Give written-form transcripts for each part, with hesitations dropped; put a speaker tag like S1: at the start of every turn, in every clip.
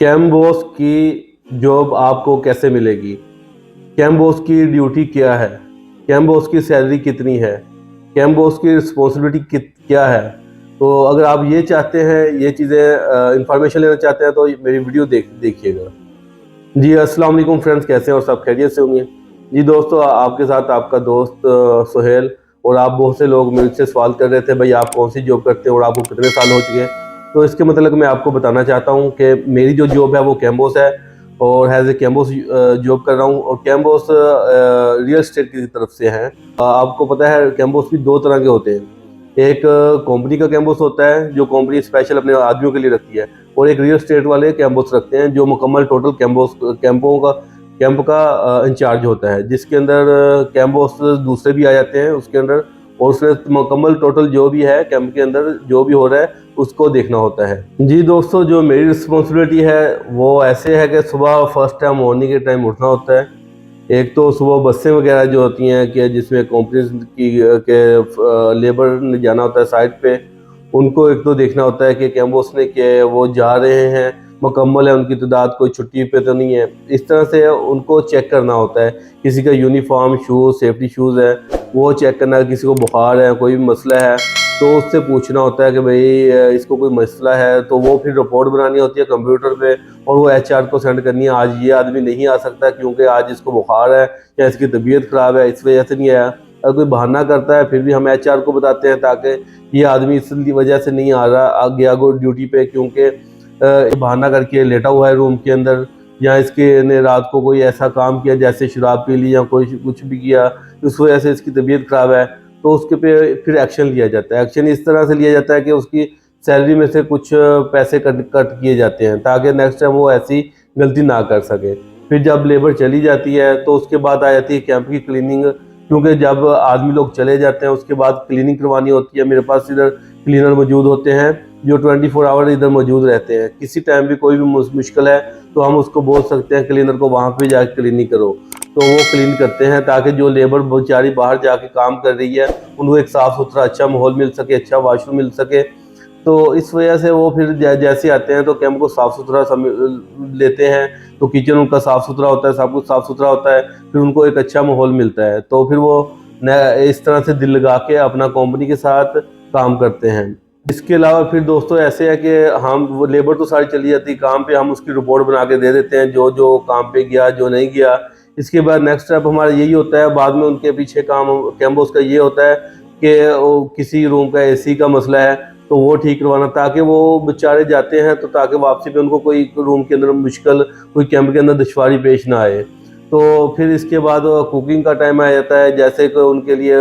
S1: Cam boss की job आपको कैसे मिलेगी? कैम बॉस की ड्यूटी क्या है? कैम बॉस की सैलरी कितनी है? कैम बॉस की रिस्पॉन्सिबिलिटी क्या है? तो अगर आप ये चाहते हैं, ये चीज़ें इंफॉर्मेशन लेना चाहते हैं तो मेरी वीडियो देखिएगा। जी अस्सलाम वालेकुम फ्रेंड्स, कैसे हैं और सब खैरियत से होंगे? जी दोस्तों, आपके साथ आपका दोस्त सुहेल। और आप बहुत से लोग मुझसे सवाल कर रहे थे, भाई आप कौन सी जॉब करते हैं और आपको कितने साल हो चुके हैं। तो इसके मतलब मैं आपको बताना चाहता हूँ कि मेरी जो जॉब है वो कैम्बोस है और हैज़ ए कैम्बोस जॉब कर रहा हूँ। और कैम्बोस रियल एस्टेट की तरफ से है। आपको पता है कैम्बोस भी दो तरह के होते हैं। एक कंपनी का कैम्बोस होता है जो कंपनी स्पेशल अपने आदमियों के लिए रखती है, और एक रियल एस्टेट वाले कैम्पस रखते हैं जो मुकम्मल टोटल कैंप का इंचार्ज होता है, जिसके अंदर कैम्पस दूसरे भी आ जाते हैं उसके अंदर। और उसमें मुकम्मल टोटल जो भी है कैंप के अंदर जो भी हो रहा है उसको देखना होता है। जी दोस्तों, जो मेरी रिस्पॉन्सिबिलिटी है वो ऐसे है कि सुबह फर्स्ट टाइम मॉर्निंग के टाइम उठना होता है। एक तो सुबह बसें वगैरह जो होती हैं कि जिसमें कंपनीज की के लेबर ने जाना होता है साइट पे, उनको एक तो देखना होता है कि कैम्बोस ने कि वो जा रहे हैं, मुकम्मल है उनकी तादाद, कोई छुट्टी पे तो नहीं है। इस तरह से उनको चेक करना होता है। किसी का यूनिफॉर्म, शूज़, सेफ्टी शूज़ है वो चेक करना है। किसी को बुखार है, कोई भी मसला है तो उससे पूछना होता है कि भाई इसको कोई मसला है, तो वो फिर रिपोर्ट बनानी होती है कंप्यूटर पे और वो एचआर को सेंड करनी है। आज ये आदमी नहीं आ सकता क्योंकि आज इसको बुखार है या इसकी तबीयत ख़राब है, इस वजह से नहीं आया। अगर कोई बहाना करता है फिर भी हम एचआर को बताते हैं ताकि ये आदमी इस वजह से नहीं आ रहा, आ गया गो ड्यूटी पे क्योंकि बहाना करके लेटा हुआ है रूम के अंदर, या इसके ने रात को कोई ऐसा काम किया जैसे शराब पी ली या कोई कुछ भी किया, उस वजह से इसकी तबीयत ख़राब है, तो उसके पे फिर एक्शन लिया जाता है। एक्शन इस तरह से लिया जाता है कि उसकी सैलरी में से कुछ पैसे कट किए जाते हैं ताकि नेक्स्ट टाइम वो ऐसी गलती ना कर सके। फिर जब लेबर चली जाती है तो उसके बाद आ जाती है कैंप की क्लीनिंग, क्योंकि जब आदमी लोग चले जाते हैं उसके बाद क्लीनिंग करवानी होती है। मेरे पास इधर क्लीनर मौजूद होते हैं जो 24 आवर इधर मौजूद रहते हैं। किसी टाइम भी कोई भी मुश्किल है तो हम उसको बोल सकते हैं क्लीनर को वहाँ पे जाके क्लीनिंग करो, तो वो क्लीन करते हैं ताकि जो लेबर बेचारी बाहर जाके काम कर रही है उनको एक साफ़ सुथरा अच्छा माहौल मिल सके, अच्छा वाशरूम मिल सके। तो इस वजह से वो फिर जैसे आते हैं तो कैंप को साफ़ सुथरा लेते हैं, तो किचन उनका साफ़ सुथरा होता है, सब कुछ साफ़ सुथरा होता है, फिर उनको एक अच्छा माहौल मिलता है। तो फिर वो इस तरह से दिल लगा के अपना कंपनी के साथ काम करते हैं। इसके अलावा फिर दोस्तों ऐसे है कि हम वो लेबर तो सारी चली जाती काम पे, हम उसकी रिपोर्ट बना के दे देते हैं जो जो काम पे गया, जो नहीं गया। इसके बाद नेक्स्ट स्टेप हमारा यही होता है, बाद में उनके पीछे काम कैम्बोस का ये होता है कि किसी रूम का एसी का मसला है तो वो ठीक करवाना, ताकि वो बेचारे जाते हैं तो ताकि वापसी पे उनको कोई रूम के अंदर मुश्किल, कोई कैंप के अंदर दुश्वारी पेश ना आए। तो फिर इसके बाद कुकिंग का टाइम आ जाता है, जैसे कि उनके लिए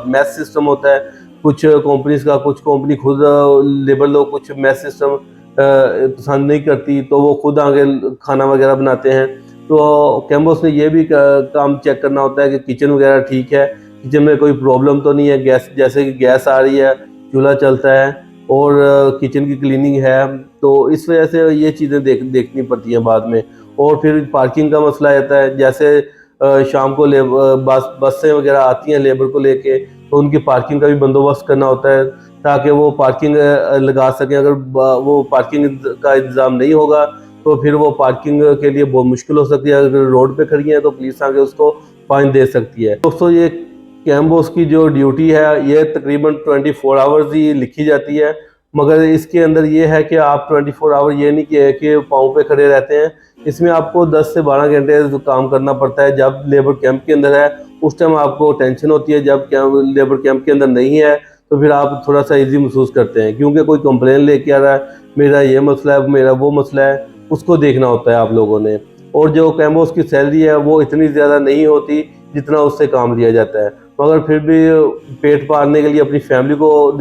S1: मैस सिस्टम होता है। कुछ कंपनीज का, कुछ कंपनी खुद लेबर लोग कुछ मैस सिस्टम पसंद नहीं करती तो वो खुद आगे खाना वगैरह बनाते हैं। तो कैम्बोस ने ये भी काम चेक करना होता है कि किचन वगैरह ठीक है, किचन में कोई प्रॉब्लम तो नहीं है, गैस जैसे कि गैस आ रही है, चूल्हा चलता है और किचन की क्लीनिंग है। तो इस वजह से ये चीज़ें देखनी पड़ती हैं बाद में। और फिर पार्किंग का मसला आता है, जैसे शाम को बसें वगैरह आती हैं लेबर को लेके, तो उनकी पार्किंग का भी बंदोबस्त करना होता है ताकि वो पार्किंग लगा सकें। अगर वो पार्किंग का इंतज़ाम नहीं होगा तो फिर वो पार्किंग के लिए बहुत मुश्किल हो सकती है। अगर रोड पे खड़ी है तो पुलिस आके उसको फाइन दे सकती है। दोस्तों, ये कैम्बोस की जो ड्यूटी है ये तकरीबन 24 आवर्स ही लिखी जाती है, मगर इसके अंदर ये है कि आप 24 आवर ये नहीं कि पाँव पे खड़े रहते हैं। इसमें आपको 10 से 12 घंटे काम करना पड़ता है। जब लेबर कैंप के अंदर है उस टाइम आपको टेंशन होती है, जब लेबर कैंप के अंदर नहीं है तो फिर आप थोड़ा सा ईजी महसूस करते हैं, क्योंकि कोई कंप्लेन लेके आ रहा है, मेरा ये मसला है, मेरा वो मसला है, उसको देखना होता है आप लोगों ने। और जो कैम्बोस की सैलरी है वो इतनी ज़्यादा नहीं होती जितना उससे काम लिया जाता है, मगर फिर भी पेट पालने के लिए, अपनी फैमिली को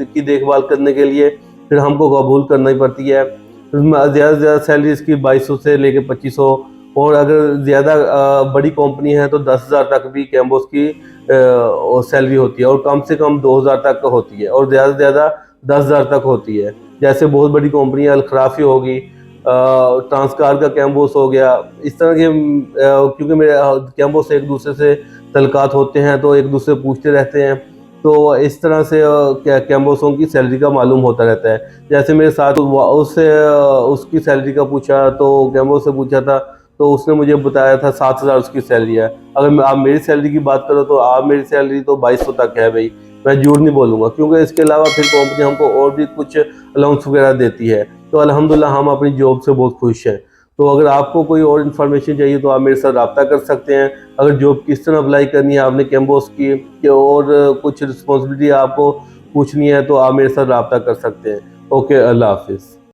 S1: की देखभाल करने के लिए फिर हमको कबूल करना ही पड़ती है। ज़्यादा से ज़्यादा सैलरी इसकी 2200 से लेके 2500, और अगर ज़्यादा बड़ी कंपनी है तो 10,000 तक भी कैम्बोस की सैलरी होती है, और कम से कम 2,000 तक होती है, और ज़्यादा से ज़्यादा 10,000 तक होती है। जैसे बहुत बड़ी कंपनियां अल-खराफी होगी, ट्रांसकार का कैम्बोस हो गया, इस तरह के क्योंकि मेरे कैम्बोस एक दूसरे से तल्लुकात होते हैं तो एक दूसरे पूछते रहते हैं। तो इस तरह से कैम्बोसों की सैलरी का मालूम होता रहता है। जैसे मेरे साथ उससे उसकी सैलरी का पूछा तो कैम्बो से पूछा था, तो उसने मुझे बताया था 7,000 उसकी सैलरी है। अगर आप मेरी सैलरी की बात करो तो आप मेरी सैलरी तो 2200 तक है भाई, मैं झूठ नहीं बोलूँगा, क्योंकि इसके अलावा फिर कंपनी हमको और भी कुछ अलाउंस वगैरह देती है। तो अल्हम्दुलिल्लाह हम अपनी जॉब से बहुत खुश हैं। तो अगर आपको कोई और इन्फॉर्मेशन चाहिए तो आप मेरे साथ रब्ता कर सकते हैं। अगर जॉब किस तरह अप्लाई करनी है आपने कैम्बोस की, और कुछ रिस्पॉन्सिबिलिटी आपको पूछनी है तो आप मेरे साथ रब्ता कर सकते हैं। ओके, अल्लाह हाफिज़।